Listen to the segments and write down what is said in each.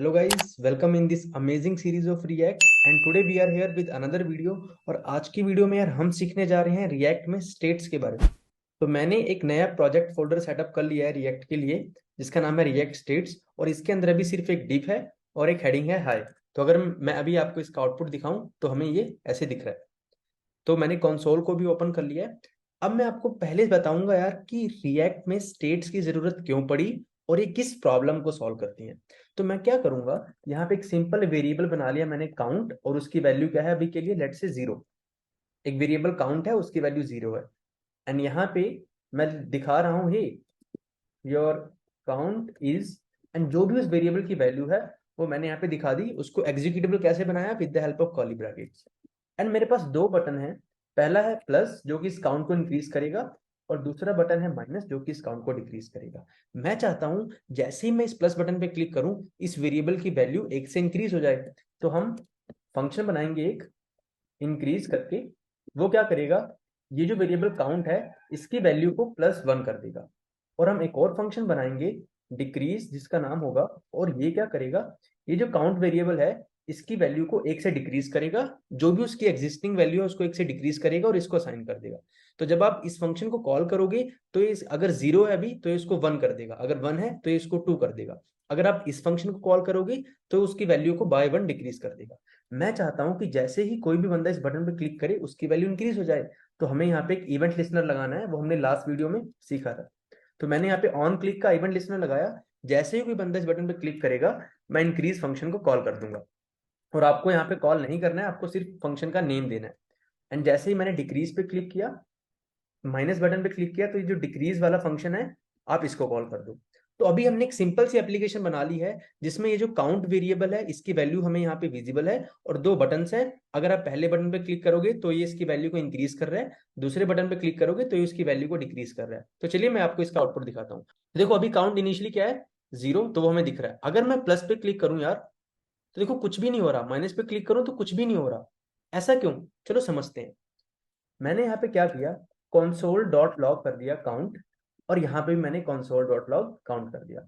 Hello guys, welcome in this amazing series of React and today we are here with another video। और आज की video में यार हम सीखने जा रहे हैं React में स्टेट्स के बारे में। तो मैंने एक नया प्रोजेक्ट फोल्डर सेटअप कर लिया है React के लिए, जिसका नाम है React स्टेट्स, और इसके अंदर अभी सिर्फ एक div है और एक हेडिंग है हाई। तो अगर मैं अभी आपको इसका आउटपुट दिखाऊं तो हमें ये ऐसे दिख रहा है। तो मैंने कंसोल को भी ओपन कर लिया है। अब मैं आपको पहले बताऊंगा यार कि रिएक्ट में स्टेट्स की जरूरत क्यों पड़ी और ये किस प्रॉब्लम को सॉल्व करती हैं। तो मैं क्या करूंगा, यहाँ पे एक सिंपल वेरिएबल बना लिया मैंने काउंट, और उसकी वैल्यू क्या है अभी के लिए, लेट से 0। एक वेरिएबल काउंट है, उसकी वैल्यू 0 है। एंड यहाँ पे मैं दिखा रहा हूँ, हे योर काउंट इज, एंड जो भी उस वेरिएबल की वैल्यू है वो मैंने यहाँ पे दिखा दी। उसको एग्जीक्यूटेबल कैसे बनाया, with the help of curly brackets. And मेरे पास दो बटन है, पहला है प्लस जो कि इस काउंट को इंक्रीज करेगा, और दूसरा बटन है माइनस जो कि इस काउंट को डिक्रीज करेगा। मैं चाहता हूं जैसे ही मैं इस प्लस बटन पे क्लिक करूं इस वेरिएबल की वैल्यू 1 से इंक्रीज हो जाए। तो हम फंक्शन बनाएंगे एक इंक्रीज करके। वो क्या करेगा, ये जो वेरिएबल काउंट है इसकी वैल्यू को +1 कर देगा। और हम एक और फंक्शन बनाएंगे डिक्रीज, जिसका नाम होगा, और ये क्या करेगा, ये जो काउंट वेरिएबल है इसकी वैल्यू को 1 से डिक्रीज करेगा, जो भी उसकी एग्जिस्टिंग वैल्यू है उसको 1 से डिक्रीज करेगा और इसको असाइन कर देगा। तो जब आप इस फंक्शन को कॉल करोगे तो ये अगर 0 है अभी तो इसको 1 कर देगा, अगर 1 है तो इसको 2 कर देगा। अगर आप इस फंक्शन को कॉल करोगे तो उसकी वैल्यू को बाय 1 डिक्रीज कर देगा। मैं चाहता हूं कि जैसे ही कोई भी बंदा इस बटन पर क्लिक करे उसकी वैल्यू इंक्रीज हो जाए। तो हमें यहाँ पे एक इवेंट लिस्नर लगाना है, वो हमने लास्ट वीडियो में सीखा था। तो मैंने यहाँ पे ऑन क्लिक का इवेंट लिस्नर लगाया। जैसे ही कोई बंदा इस बटन पे क्लिक करेगा मैं इंक्रीज फंक्शन को कॉल कर दूंगा। और आपको यहाँ पे कॉल नहीं करना है, आपको सिर्फ फंक्शन का नेम देना है। एंड जैसे ही मैंने डिक्रीज पे क्लिक किया, माइनस बटन पे क्लिक किया, तो ये जो डिक्रीज वाला फंक्शन है आप इसको कॉल कर दो। तो अभी हमने एक सिंपल सी एप्लीकेशन बना ली है जिसमें ये जो काउंट वेरिएबल है इसकी वैल्यू हमें यहाँ पे विजिबल है, और दो बटन्स है। अगर आप पहले बटन पे क्लिक करोगे तो ये इसकी वैल्यू को इंक्रीज कर रहा है, दूसरे बटन पे क्लिक करोगे तो ये उसकी वैल्यू को डिक्रीज कर रहा है। तो चलिए मैं आपको इसका आउटपुट दिखाता हूँ। देखो अभी काउंट इनिशियली क्या है, 0, तो वो हमें दिख रहा है। अगर मैं प्लस पे क्लिक करूं यार तो देखो कुछ भी नहीं हो रहा, माइनस पे क्लिक करूं तो कुछ भी नहीं हो रहा। ऐसा क्यों, चलो समझते हैं। मैंने यहाँ पे क्या किया, console डॉट लॉग कर दिया काउंट, और यहाँ पे भी मैंने console डॉट लॉग काउंट कर दिया।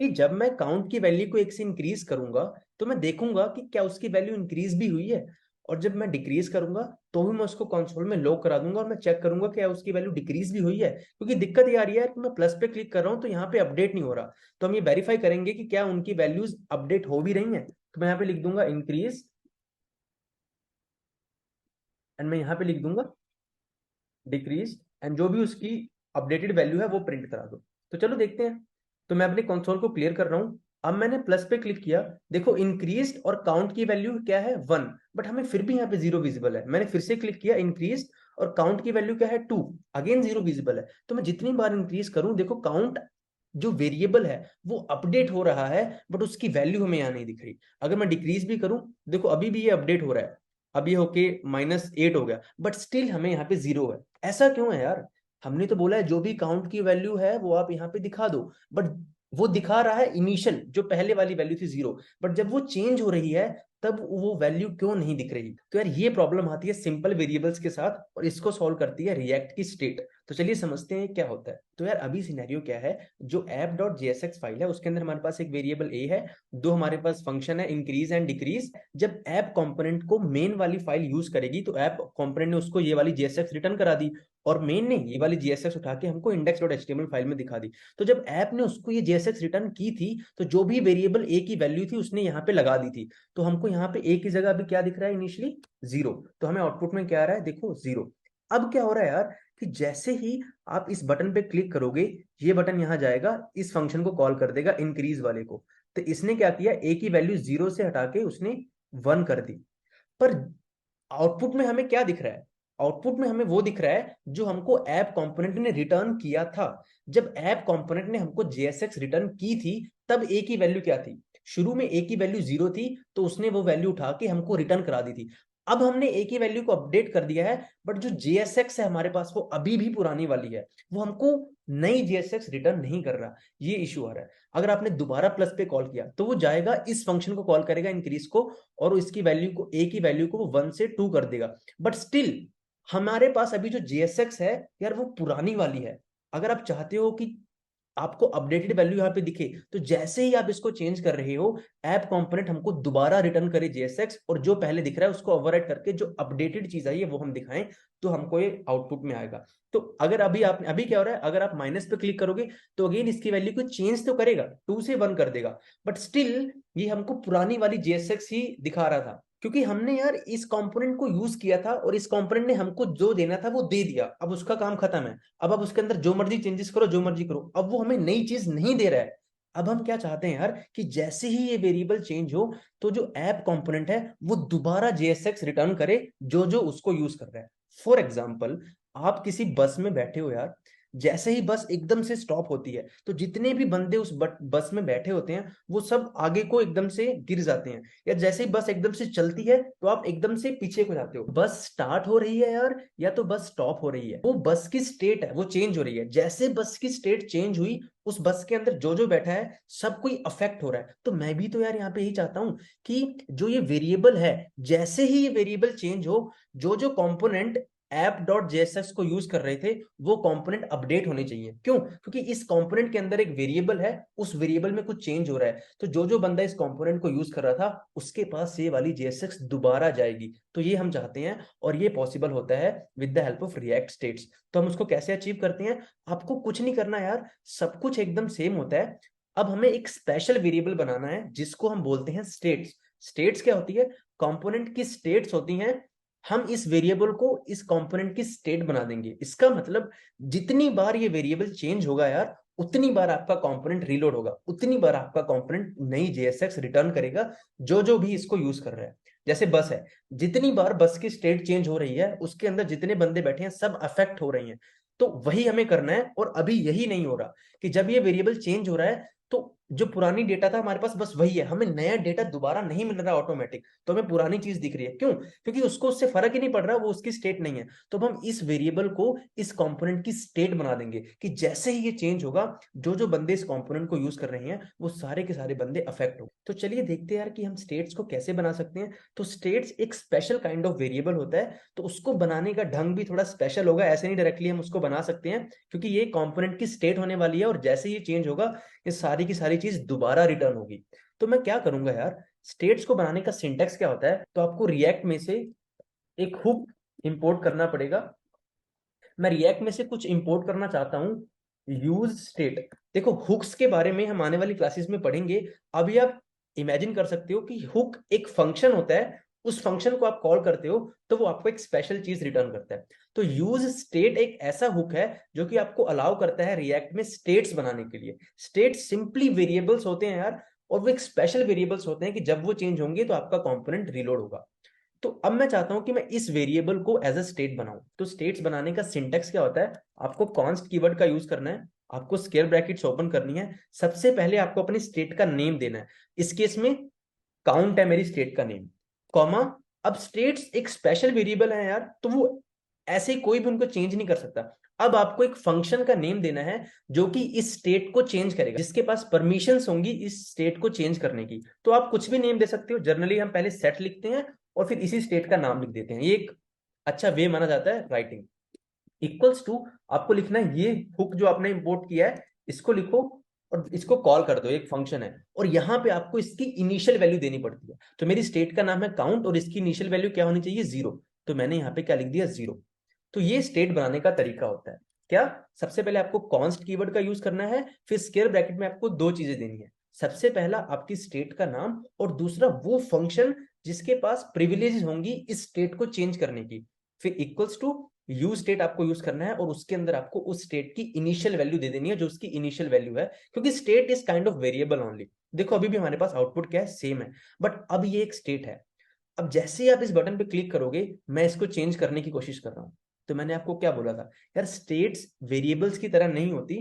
कि जब मैं काउंट की वैल्यू को 1 से इंक्रीज करूंगा तो मैं देखूंगा कि क्या उसकी वैल्यू इंक्रीज भी हुई है, और जब मैं डिक्रीज करूंगा तो भी मैं उसको कंसोल में लॉक करा दूंगा और मैं चेक करूंगा क्या उसकी वैल्यू डिक्रीज भी हुई है। क्योंकि दिक्कत ये आ रही है कि मैं प्लस पे क्लिक कर रहा हूँ तो यहाँ पे अपडेट नहीं हो रहा। तो हम ये वेरीफाई करेंगे कि क्या उनकी वैल्यूज अपडेट हो भी रही हैं। तो मैं यहाँ पे लिख दूंगा इंक्रीज, एंड मैं यहाँ पे लिख दूंगा डिक्रीज, एंड जो भी उसकी अपडेटेड वैल्यू है वो प्रिंट करा दो। तो चलो देखते हैं। तो मैं अपने कंसोल को क्लियर कर रहा हूं। अब मैंने प्लस पे क्लिक किया, देखो इंक्रीज और काउंट की वैल्यू क्या है 1, बट हमें फिर भी यहाँ पे 0 विजिबल है। मैंने फिर से क्लिक किया इंक्रीज, और काउंट की वैल्यू क्या है 2, अगेन 0 विजिबल है। तो मैं जितनी बार इंक्रीज करूं देखो काउंट जो वेरिएबल है वो अपडेट हो रहा है, बट उसकी वैल्यू हमें यहाँ नहीं दिख रही। अगर मैं डिक्रीज भी करूं देखो अभी भी ये अपडेट हो रहा है, अब ये होके -8 हो गया, बट स्टिल हमें यहाँ पे 0 है। ऐसा क्यों है यार, हमने तो बोला है जो भी काउंट की वैल्यू है वो आप यहाँ पे दिखा दो, बट वो दिखा रहा है इनिशियल जो पहले वाली वैल्यू थी 0, बट जब वो चेंज हो रही है तब वो वैल्यू क्यों नहीं दिख रही। तो यार ये प्रॉब्लम आती है सिंपल वेरिएबल्स के साथ, और इसको सॉल्व करती है रिएक्ट की स्टेट। तो चलिए समझते हैं क्या होता है। तो यार अभी सिनेरियो क्या है, जो app.jsx फाइल है उसके अंदर हमारे पास एक वेरिएबल a है, दो हमारे पास फंक्शन है इंक्रीज एंड डिक्रीज। जब ऐप कंपोनेंट को मेन वाली फाइल यूज करेगी तो ऐप कंपोनेंट ने उसको ये वाली JSX रिटर्न करा दी, और मेन ने ये वाली JSX उठा के हमको index.html फाइल में दिखा दी। तो जब ऐप ने उसको ये JSX रिटर्न की थी तो जो भी वेरिएबल a की वैल्यू थी उसने यहाँ पे लगा दी थी। तो हमको यहाँ पे a की जगह अभी क्या दिख रहा है, इनिशियली 0। तो हमें आउटपुट में क्या आ रहा है, देखो 0। अब क्या हो रहा है यार, कि जैसे ही आप इस बटन पे क्लिक करोगे ये बटन यहाँ जाएगा, इस फंक्शन को कॉल कर देगा इंक्रीज वाले को। तो इसने क्या किया, a की वैल्यू 0 से हटा के उसने 1 कर दी। पर आउटपुट में हमें क्या दिख रहा है, आउटपुट में हमें वो दिख रहा है जो हमको ऐप कंपोनेंट ने रिटर्न किया था। जब ऐप कंपोनेंट ने हमको JSX रिटर्न की थी तब a की वैल्यू क्या थी, शुरू में a की वैल्यू 0 थी, तो उसने वो वैल्यू उठा के हमको रिटर्न करा दी थी। अब हमने a की वैल्यू को अपडेट कर दिया है, बट जो JSX है हमारे पास वो अभी भी पुरानी वाली है, वो हमको नई JSX रिटर्न नहीं कर रहा। ये इशू आ रहा है। अगर आपने दोबारा प्लस पे कॉल किया तो वो जाएगा इस फंक्शन को कॉल करेगा इंक्रीज को, और इसकी वैल्यू को a की वैल्यू को वो 1 से 2 कर देगा। बट स्टिल हमारे पास अभी जो JSX है यार वो पुरानी वाली है। अगर आप चाहते हो कि आपको अपडेटेड वैल्यू यहाँ पे दिखे, तो जैसे ही आप इसको चेंज कर रहे हो, ऐप कंपोनेंट हमको दोबारा रिटर्न करे JSX, और जो पहले दिख रहा है उसको ओवरराइट करके जो अपडेटेड चीज आई है वो हम दिखाएं, तो हमको ये आउटपुट में आएगा। तो अगर अभी क्या हो रहा है, अगर आप माइनस पे क्लिक करोगे तो अगेन इसकी वैल्यू को चेंज तो करेगा, 2 से 1 कर देगा, बट स्टिल ये हमको पुरानी वाली JSX ही दिखा रहा था, क्योंकि हमने यार इस कंपोनेंट को यूज किया था और इस कंपोनेंट ने हमको जो देना था वो दे दिया, अब उसका काम खत्म है। अब आप उसके अंदर जो मर्जी चेंजेस करो, जो मर्जी करो, अब वो हमें नई चीज नहीं दे रहा है। अब हम क्या चाहते हैं यार, कि जैसे ही ये वेरिएबल चेंज हो तो जो ऐप कंपोनेंट है वो दोबारा JSX रिटर्न करे जो जो उसको यूज कर रहा है। फॉर एग्जाम्पल, आप किसी बस में बैठे हो यार, जैसे ही बस एकदम से स्टॉप होती है तो जितने भी बंदे उस बस में बैठे होते हैं वो सब आगे को एकदम से गिर जाते हैं, या जैसे ही बस एकदम से चलती है तो आप एकदम से पीछे को जाते हो। बस स्टार्ट हो रही है यार, या तो बस स्टॉप हो रही है, वो बस की स्टेट है वो चेंज हो रही है। जैसे बस की स्टेट चेंज हुई, उस बस के अंदर जो जो बैठा है सब कोई अफेक्ट हो रहा है। तो मैं भी तो यार यहाँ पे यही चाहता हूं कि जो ये वेरिएबल है, जैसे ही ये वेरिएबल चेंज हो, जो जो कंपोनेंट ऐप डॉट JSX को यूज कर रहे थे वो कंपोनेंट अपडेट होने चाहिए। क्यों? क्योंकि इस कंपोनेंट के अंदर एक वेरिएबल है, उस वेरिएबल में कुछ चेंज हो रहा है, तो जो जो बंदा इस कंपोनेंट को यूज कर रहा था उसके पास ये वाली JSX दोबारा जाएगी। तो ये हम चाहते हैं, और ये पॉसिबल होता है with the help of react states. तो हम उसको कैसे अचीव करते हैं? आपको कुछ नहीं करना यार, सब कुछ एकदम सेम होता है। अब हमें एक स्पेशल वेरिएबल बनाना है जिसको हम बोलते हैं स्टेट्स। स्टेट्स क्या होती है? कंपोनेंट की स्टेट्स होती हैं। हम इस वेरिएबल को इस कंपोनेंट की स्टेट बना देंगे। इसका मतलब जितनी बार ये वेरिएबल चेंज होगा यार, उतनी बार आपका कंपोनेंट रीलोड होगा, उतनी बार आपका कंपोनेंट नई JSX रिटर्न करेगा जो जो भी इसको यूज कर रहा है। जैसे बस है, जितनी बार बस की स्टेट चेंज हो रही है उसके अंदर जितने बंदे बैठे हैं सब अफेक्ट हो रही हैं। तो वही हमें करना है, और अभी यही नहीं हो रहा कि जब ये वेरिएबल चेंज हो रहा है तो जो पुरानी डेटा था हमारे पास बस वही है, हमें नया डेटा दोबारा नहीं मिल रहा ऑटोमेटिक, तो हमें पुरानी चीज दिख रही है। क्यों? क्योंकि उसको उससे फर्क ही नहीं पड़ रहा, वो उसकी स्टेट नहीं है। तो अब हम इस वेरिएबल को इस कंपोनेंट की स्टेट बना देंगे कि जैसे ही ये चेंज होगा, जो जो बंदे इस कंपोनेंट को यूज कर रहे हैं वो सारे के सारे बंदे अफेक्ट हो। तो चलिए देखते हैं यार कि हम स्टेट्स को कैसे बना सकते हैं। तो स्टेट्स एक स्पेशल काइंड ऑफ वेरिएबल होता है, तो उसको बनाने का ढंग भी थोड़ा स्पेशल होगा, ऐसे नहीं डायरेक्टली हम उसको बना सकते हैं, क्योंकि ये कंपोनेंट की स्टेट होने वाली है और जैसे ही चेंज होगा ये सारी की सारी चीज दोबारा रिटर्न होगी। तो मैं क्या करूंगा यार, स्टेट्स को बनाने का सिंटेक्स क्या होता है, तो आपको रिएक्ट में से एक हुक इंपोर्ट करना पड़ेगा। मैं रिएक्ट में से कुछ इंपोर्ट करना चाहता हूं, यूज स्टेट। देखो, हुक्स के बारे में हम आने वाली क्लासेस में पढ़ेंगे। अभी आप इमेजिन कर सकते हो कि हुक एक फंक्शन होता है, उस फंक्शन को आप कॉल करते हो तो वो आपको एक स्पेशल चीज रिटर्न करता है। तो यूज स्टेट एक ऐसा हुक है जो कि आपको अलाउ करता है रिएक्ट में स्टेट्स बनाने के लिए। स्टेट्स सिंपली वेरिएबल्स होते हैं यार, और वो एक स्पेशल वेरिएबल्स होते हैं कि जब वो चेंज होंगे तो आपका कंपोनेंट रीलोड होगा। तो अब मैं चाहता हूं कि मैं इस वेरिएबल को एज अ स्टेट बनाऊं। तो स्टेट्स बनाने का सिंटेक्स क्या होता है? आपको कॉन्स्ट कीवर्ड का यूज करना है, आपको स्क्वायर ब्रैकेट्स ओपन करनी है, सबसे पहले आपको अपनी स्टेट का नेम देना है। इस केस में काउंट है मेरी स्टेट का नेम, कॉमा। अब स्टेट्स एक स्पेशल वेरिएबल है यार, तो वो ऐसे कोई भी उनको चेंज नहीं कर सकता। अब आपको एक फंक्शन का नेम देना है जो कि इस स्टेट को चेंज करेगा, जिसके पास परमिशंस होंगी इस स्टेट को चेंज करने की। तो आप कुछ भी नेम दे सकते हो, जनरली हम पहले सेट लिखते हैं और फिर इसी स्टेट का नाम लिख देते हैं। ये एक अच्छा वे माना जाता है राइटिंग। इक्वल्स टू, आपको लिखना है ये हुक जो आपने इंपोर्ट किया है इसको लिखो और इसको कॉल कर दो, एक फंक्शन है, और यहां पे आपको इसकी इनिशियल वैल्यू देनी पड़ती है। तो मेरी स्टेट का नाम है काउंट और इसकी इनिशियल वैल्यू क्या होनी चाहिए? 0। तो मैंने यहाँ पे क्या लिख दिया? 0। तो ये स्टेट बनाने का तरीका होता है। क्या? सबसे पहले आपको कॉन्स्ट कीवर्ड का यूज करना है, फिर स्क्वायर ब्रैकेट में आपको दो चीजें देनी है। सबसे पहला आपकी स्टेट का नाम, और दूसरा वो फंक्शन जिसके पास प्रिविलेजेस होंगी इस स्टेट को चेंज करने की। फिर इक्वल्स टू यूज स्टेट आपको यूज करना है, और उसके अंदर आपको उस स्टेट की इनिशियल वैल्यू दे देनी है जो उसकी इनिशियल वैल्यू है, क्योंकि state is kind of variable only. देखो अभी भी हमारे पास आउटपुट क्या है? सेम है, बट अब ये एक स्टेट है। अब जैसे ही आप इस बटन पे क्लिक करोगे, मैं इसको चेंज करने की कोशिश कर रहा हूं। तो मैंने आपको क्या बोला था यार, स्टेट्स वेरिएबल्स की तरह नहीं होती,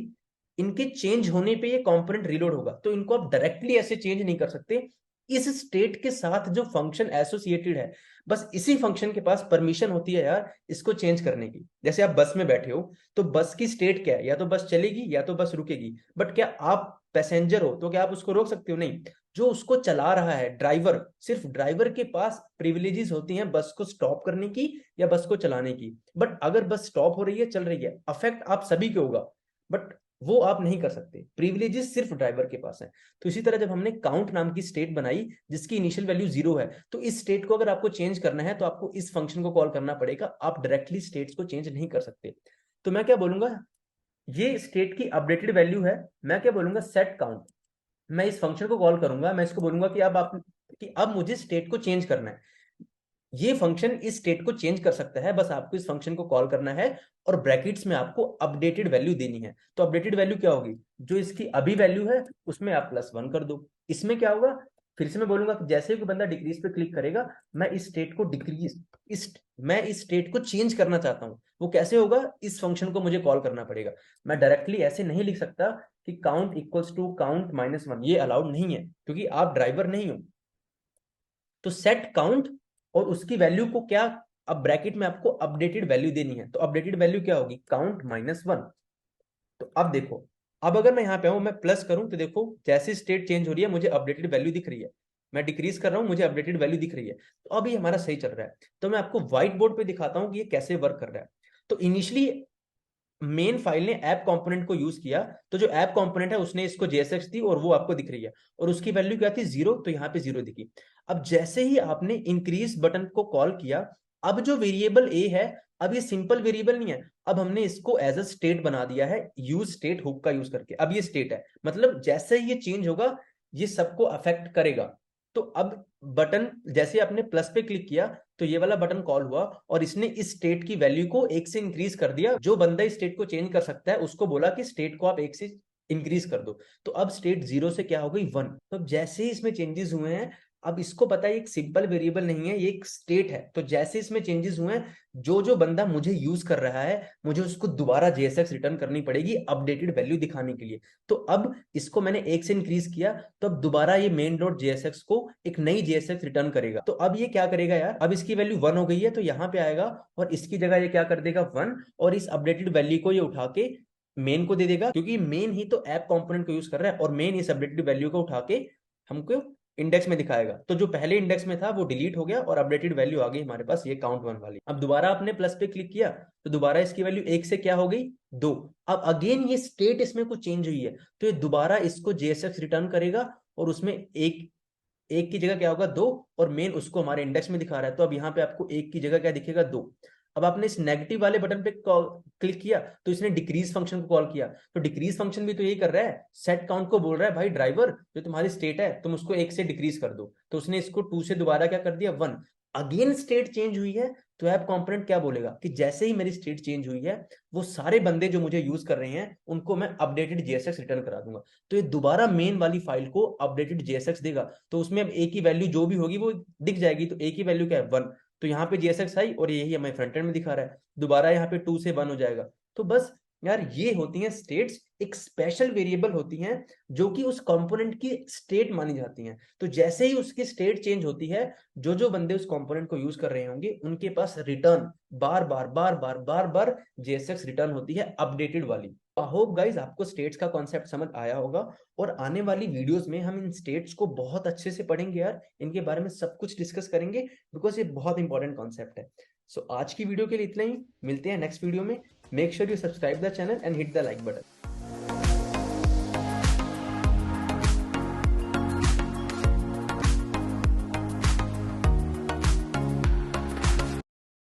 इनके चेंज होने पे ये कंपोनेंट रीलोड होगा। तो इनको आप डायरेक्टली ऐसे चेंज नहीं कर सकते, इस स्टेट के साथ जो फंक्शन एसोसिएटेड है, बस इसी फंक्शन के पास परमिशन होती है यार इसको चेंज करने की। जैसे आप बस में बैठे हो तो बस की स्टेट क्या है? या तो बस चलेगी या तो बस रुकेगी, बट क्या आप पैसेंजर हो तो क्या आप उसको रोक सकते हो? नहीं। जो उसको चला रहा है ड्राइवर, सिर्फ ड्राइवर के पास प्रिविलेजेस होती हैं बस को स्टॉप करने की या बस को चलाने की। बट अगर बस स्टॉप हो रही है, चल रही है, अफेक्ट आप सभी के होगा, बट वो आप नहीं कर सकते, प्रिविलेजेस सिर्फ ड्राइवर के पास है। तो इसी तरह जब हमने काउंट नाम की स्टेट बनाई जिसकी इनिशियल वैल्यू 0 है, तो इस स्टेट को अगर आपको चेंज करना है तो आपको इस फंक्शन को कॉल करना पड़ेगा, आप डायरेक्टली स्टेट्स को चेंज नहीं कर सकते। तो मैं क्या बोलूंगा, ये स्टेट की अपडेटेड वैल्यू है, मैं क्या बोलूंगा, सेट काउंट। मैं इस फंक्शन को कॉल करूंगा, मैं इसको बोलूंगा कि अब मुझे स्टेट को चेंज करना है। ये फंक्शन इस स्टेट को चेंज कर सकता है, बस आपको इस फंक्शन को कॉल करना है और ब्रैकेट्स में आपको अपडेटेड वैल्यू देनी है। तो अपडेटेड वैल्यू क्या होगी, जो इसकी अभी वैल्यू है उसमें आप +1 कर दो। इसमें क्या होगा, फिर से मैं बोलूंगा कि जैसे ही कोई बंदा डिक्रीज पे क्लिक करेगा, मैं इस स्टेट को डिक्रीज इस मैं इस स्टेट को चेंज करना चाहता हूं, वो कैसे होगा, इस फंक्शन को मुझे कॉल करना पड़ेगा। मैं डायरेक्टली ऐसे नहीं लिख सकता कि काउंट इक्वल्स टू काउंट -1, ये अलाउड नहीं है क्योंकि आप ड्राइवर नहीं हो। तो सेट काउंट और उसकी वैल्यू को क्या, अब ब्रैकेट में आपको अपडेटेड वैल्यू देनी है, तो अपडेटेड वैल्यू क्या होगी, काउंट -1। तो अब देखो, अब अगर मैं यहाँ पे आऊं, मैं प्लस करूं, तो देखो जैसे स्टेट चेंज हो रही है मुझे अपडेटेड वैल्यू दिख रही है, मैं डिक्रीज कर रहा हूं मुझे अपडेटेड वैल्यू दिख रही है। तो अभी हमारा सही चल रहा है। तो मैं आपको व्हाइट बोर्ड पे दिखाता हूं कि ये कैसे वर्क कर रहा है। तो इनिशियली मेन फाइल ने ऐप कंपोनेंट को यूज किया, तो जो ऐप कंपोनेंट है उसने इसको JSX दी और वो आपको दिख रही है, और उसकी वैल्यू क्या थी, 0, तो यहाँ पे 0 दिखी। अब जैसे ही आपने इंक्रीज बटन को कॉल किया, अब जो वेरिएबल ए है, अब ये सिंपल वेरिएबल नहीं है, अब हमने इसको एज अ स्टेट बना दिया है, यूज स्टेट हुक का यूज करके। अब ये स्टेट है, मतलब जैसे ही ये चेंज होगा ये सबको अफेक्ट करेगा। तो अब बटन जैसे आपने प्लस पे क्लिक किया तो ये वाला बटन कॉल हुआ और इसने इस स्टेट की वैल्यू को 1 से इंक्रीज कर दिया। जो बंदा इस स्टेट को चेंज कर सकता है उसको बोला कि स्टेट को आप 1 से इंक्रीज कर दो। तो अब स्टेट 0 से क्या हो गई, 1। तो अब जैसे ही इसमें चेंजेस हुए हैं, अब इसको पता है एक सिंपल वेरिएबल नहीं है, ये एक स्टेट है। तो जैसे इसमें चेंजेस हुए हैं, जो जो बंदा मुझे यूज कर रहा है मुझे उसको दोबारा JSX रिटर्न करनी पड़ेगी अपडेटेड वैल्यू दिखाने के लिए। तो अब इसको मैंने 1 से इंक्रीज किया, तो अब दोबारा ये मेन डॉट JSX को एक नई JSX रिटर्न करेगा। तो अब ये क्या करेगा यार, अब इसकी वैल्यू 1 हो गई है, तो यहाँ पे आएगा और इसकी जगह ये क्या कर देगा, 1, और इस अपडेटेड वैल्यू को ये उठा के मेन को दे देगा, क्योंकि मेन ही तो ऐप कंपोनेंट को यूज कर रहा है, और मेन इस अपडेटेड वैल्यू को उठा के हमको इंडेक्स में दिखाएगा। तो जो पहले इंडेक्स में था वो डिलीट हो गया और अपडेटेड वैल्यू आ गई हमारे पास, ये काउंट 1 वाली। अब दोबारा आपने प्लस पे क्लिक किया तो दोबारा इसकी वैल्यू 1 से क्या हो गई, 2। अब अगेन ये स्टेट इसमें कुछ चेंज हुई है, तो ये दोबारा इसको JSX रिटर्न करेगा, और उसमें एक एक की जगह क्या होगा, 2, और मेन उसको हमारे इंडेक्स में दिखा रहा है। तो अब यहाँ पे आपको एक की जगह क्या दिखेगा, 2। अब आपने इस नेगेटिव वाले बटन पे क्लिक किया तो इसने डिक्रीज फंक्शन को कॉल किया। तो डिक्रीज फंक्शन भी तो यही कर रहा है, सेट काउंट को बोल रहा है भाई ड्राइवर जो तुम्हारी स्टेट है तुम उसको 1 से डिक्रीज कर दो। तो उसने इसको 2 से दोबारा क्या कर दिया, 1। अगेन स्टेट चेंज हुई है, तो ऐप कंपोनेंट क्या बोलेगा कि जैसे ही मेरी स्टेट चेंज हुई है, वो सारे बंदे जो मुझे यूज कर रहे हैं उनको मैं अपडेटेड JSX रिटर्न करा दूंगा। तो ये दोबारा मेन वाली फाइल को अपडेटेड JSX देगा, तो उसमें अब ए की वैल्यू जो भी होगी वो दिख जाएगी। तो ए की वैल्यू क्या है, 1। तो यहाँ पे JSX आई और यही हमें फ्रंट एंड में दिखा रहा है, दोबारा यहाँ पे 2 से 1 हो जाएगा। तो बस यार ये होती हैं स्टेट्स, एक स्पेशल वेरिएबल होती हैं जो कि उस कंपोनेंट की स्टेट मानी जाती हैं। तो जैसे ही उसकी स्टेट चेंज होती है, जो जो बंदे उस कंपोनेंट को यूज कर रहे होंगे उनके पास रिटर्न बार बार बार बार बार बार JSX रिटर्न होती है अपडेटेड वाली। आई होप गाइज आपको स्टेट्स का कॉन्सेप्ट समझ आया होगा, और आने वाली वीडियोस में हम इन स्टेट्स को बहुत अच्छे से पढ़ेंगे यार, इनके बारे में सब कुछ डिस्कस करेंगे, बिकॉज ये बहुत इंपॉर्टेंट कॉन्सेप्ट है। सो आज की वीडियो के लिए इतना ही, मिलते हैं नेक्स्ट वीडियो में। Make sure you subscribe the channel and hit the like button.